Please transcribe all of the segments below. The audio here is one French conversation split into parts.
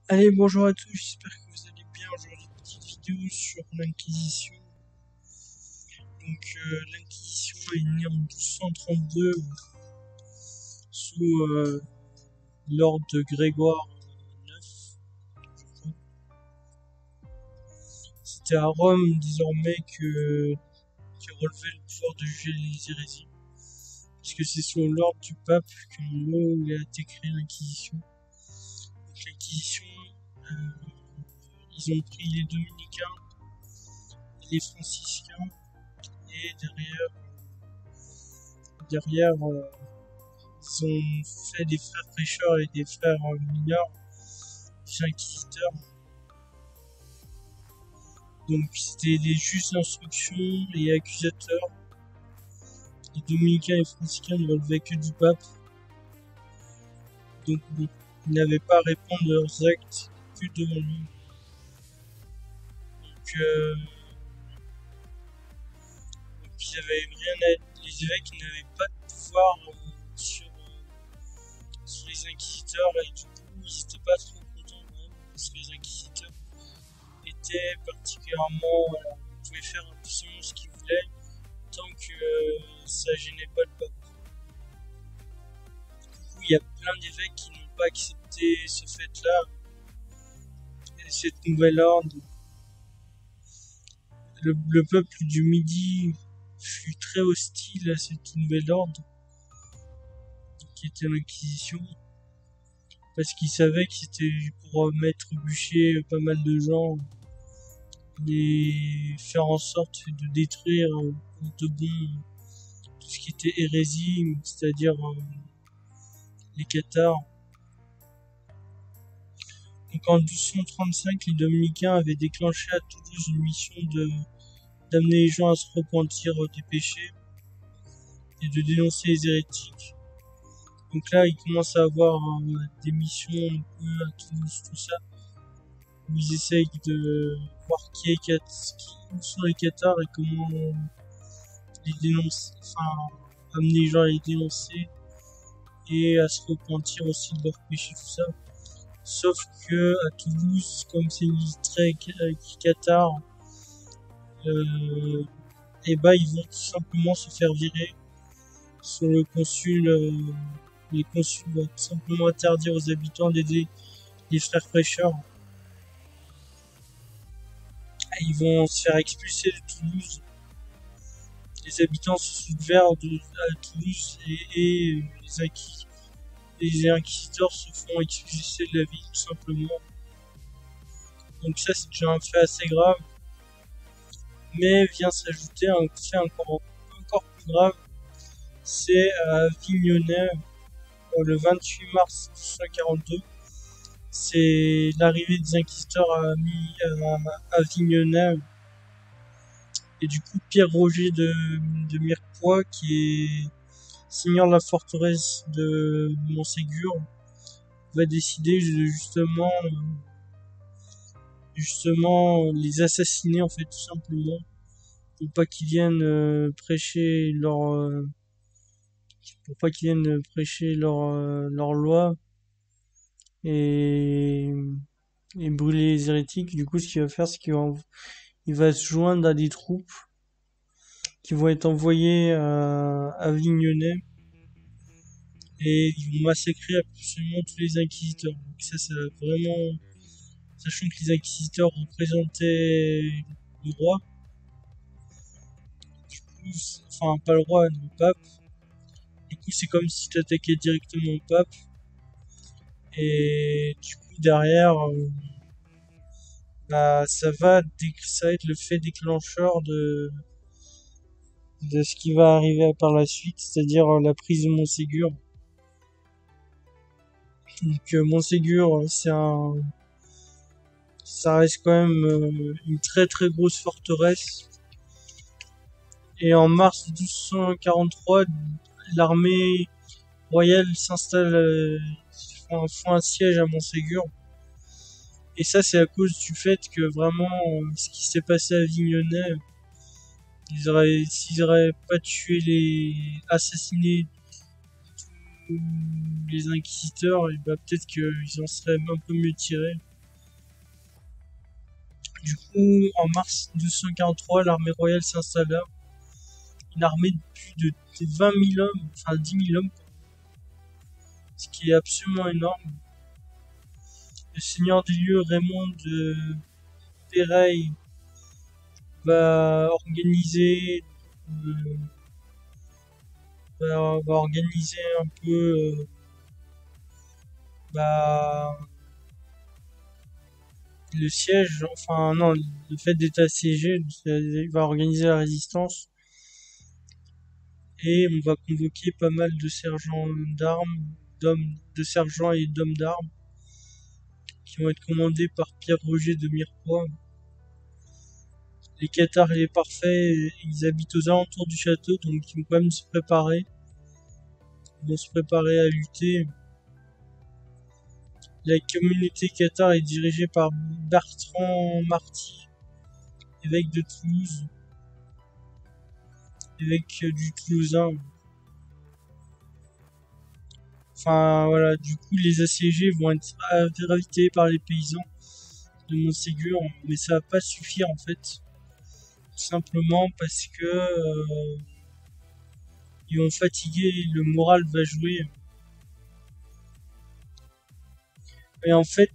Allez, bonjour à tous, j'espère que vous allez bien. Aujourd'hui, petite vidéo sur l'Inquisition. L'Inquisition est née en 1232 sous l'ordre de Grégoire IX, je crois. C'était à Rome désormais qui relevait le pouvoir de juger les hérésies, puisque c'est sous l'ordre du pape qu'il a été créé l'Inquisition. Donc l'Inquisition, euh, ils ont pris les dominicains et les franciscains, et derrière ils ont fait des frères prêcheurs et des frères mineurs, des inquisiteurs. Donc c'était des juges d'instruction et accusateurs. Les dominicains et franciscains ne relevaient que du pape. Donc bon, ils n'avaient pas à répondre de leurs actes que devant lui. Donc ils avaient rien à... Les évêques n'avaient pas de pouvoir sur les inquisiteurs, et du coup ils n'étaient pas trop contents quand même, parce que les inquisiteurs étaient particulièrement... ils pouvaient faire absolument ce qu'ils voulaient tant que ça gênait pas le pape. Du coup il y a plein d'évêques qui n'ont pas accepté ce fait-là, et cette nouvelle ordre. Le peuple du Midi fut très hostile à cette nouvelle ordre qui était l'Inquisition, parce qu'il savait que c'était pour mettre au bûcher pas mal de gens et faire en sorte de détruire de bon tout ce qui était hérésie, c'est-à-dire les cathares. Donc en 1235, les dominicains avaient déclenché à Toulouse une mission d'amener les gens à se repentir des péchés et de dénoncer les hérétiques. Donc là, ils commencent à avoir des missions un peu à Toulouse, tout ça, où ils essayent de voir où sont les cathares et comment les dénoncer, enfin, amener les gens à les dénoncer et à se repentir aussi de leurs péchés, tout ça. Sauf que à Toulouse, comme c'est une ville très cathare, et bah ils vont tout simplement se faire virer. Sur le consul, les consuls vont tout simplement interdire aux habitants d'aider les frères prêcheurs. Et ils vont se faire expulser de Toulouse. Les habitants se soulevèrent à Toulouse et les inquisiteurs se font expulser de la ville tout simplement. Donc ça c'est déjà un fait assez grave. Mais vient s'ajouter un fait encore plus grave, c'est à Avignonnet, le 28 mars 1242. C'est l'arrivée des inquisiteurs à Avignonnet. Et du coup, Pierre Roger de Mirepoix, qui est seigneur de la forteresse de Montségur, va décider de justement les assassiner, en fait, tout simplement, pour pas qu'ils viennent prêcher leur loi et brûler les hérétiques. Du coup, ce qu'il va faire, c'est il va se joindre à des troupes qui vont être envoyées à Avignonnet, et ils vont massacrer absolument tous les inquisiteurs. Donc ça vraiment, sachant que les inquisiteurs représentaient le roi, du coup, enfin pas le roi, le pape. Du coup, c'est comme si tu attaquais directement le pape. Et du coup, derrière, bah, ça va être le fait déclencheur de ce qui va arriver par la suite, c'est-à-dire la prise de Montségur. Donc Montségur, ça reste quand même une très très grosse forteresse. Et en mars 1243, l'armée royale s'installe, font un siège à Montségur. Et ça, c'est à cause du fait que vraiment, ce qui s'est passé à Avignonnet, s'ils auraient pas assassiné tous les inquisiteurs, et bah peut-être qu'ils en seraient un peu mieux tirés. Du coup, en mars 1243, l'armée royale s'installa. Une armée de plus de 20 000 hommes, enfin 10 000 hommes, ce qui est absolument énorme. Le seigneur des lieux, Raymond de Pereille, va organiser, euh, va organiser un peu, bah, le siège, enfin non, le fait d'être assiégé, il va organiser la résistance et on va convoquer pas mal de sergents d'armes, de sergents et d'hommes d'armes qui vont être commandés par Pierre-Roger de Mirepoix. Les Cathares et les Parfaits, ils habitent aux alentours du château, donc ils vont quand même se préparer. Ils vont se préparer à lutter. La communauté cathare est dirigée par Bertrand Marty, évêque de Toulouse, évêque du Toulousain. Enfin voilà, du coup les assiégés vont être invités par les paysans de Montségur, mais ça va pas suffire en fait, tout simplement parce que ils vont fatiguer, le moral va jouer. Et en fait,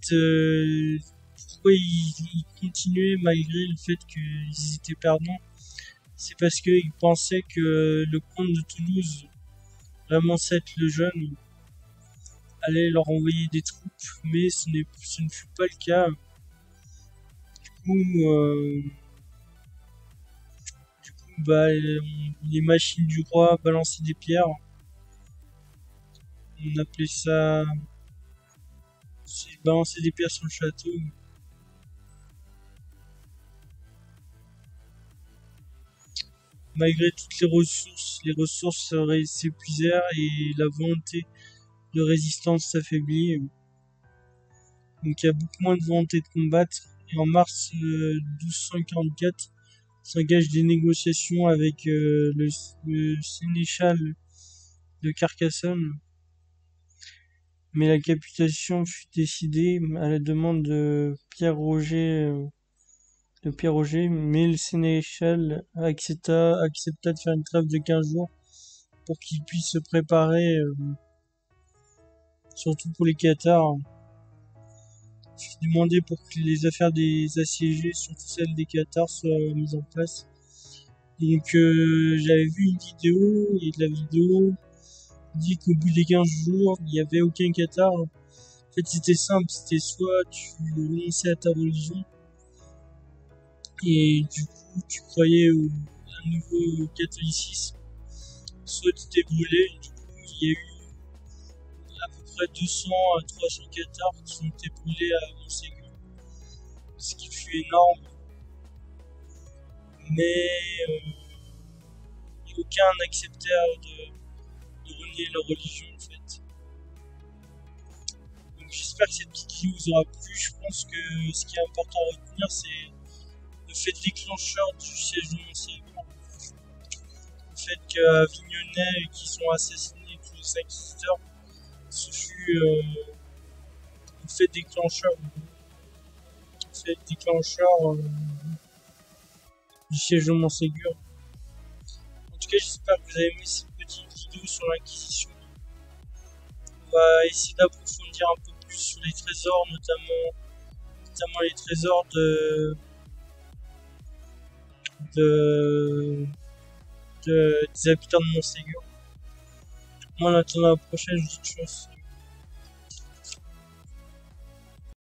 pourquoi ils continuaient malgré le fait qu'ils étaient perdants, c'est parce qu'ils pensaient que le comte de Toulouse, vraiment le jeune, allait leur envoyer des troupes, mais ce ne fut pas le cas. Coup, bah, les machines du roi balançaient des pierres. On appelait ça balancer des pierres sur le château. Malgré toutes les ressources s'épuisèrent et la volonté de résistance s'affaiblit. Donc il y a beaucoup moins de volonté de combattre. Et en mars 1244, s'engagent des négociations avec le sénéchal de Carcassonne. Mais la capitulation fut décidée à la demande de Pierre-Roger, mais le sénéchal accepta de faire une trêve de 15 jours pour qu'il puisse se préparer, surtout pour les Cathares. Il fut demandé pour que les affaires des assiégés, surtout celles des Cathares, soient mises en place. Donc j'avais vu une vidéo, et la vidéo dit qu'au bout des 15 jours, il n'y avait aucun Cathare. En fait, c'était simple, c'était soit tu renonçais à ta religion, et du coup tu croyais au un nouveau catholicisme, soit tu t'es brûlé. Du coup, il y a eu à peu près 200 à 300 Cathares qui ont été brûlés à Montségur, ce qui fut énorme. Mais aucun n'acceptait de renier leur religion en fait. Donc j'espère que cette petite vidéo vous aura plu. Je pense que ce qui est important à retenir, c'est le fait déclencheur du siège de Montségur. Le fait qu'à Vignonnet, qui sont assassinés tous les inquisiteurs, ce fut le fait déclencheur, du siège de Montségur. En tout cas, j'espère que vous avez aimé cette petite vidéo sur l'Inquisition. On va essayer d'approfondir un peu plus sur les trésors, notamment les trésors des habitants de Montségur. Moi, en attendant la prochaine, je vous dis une chose.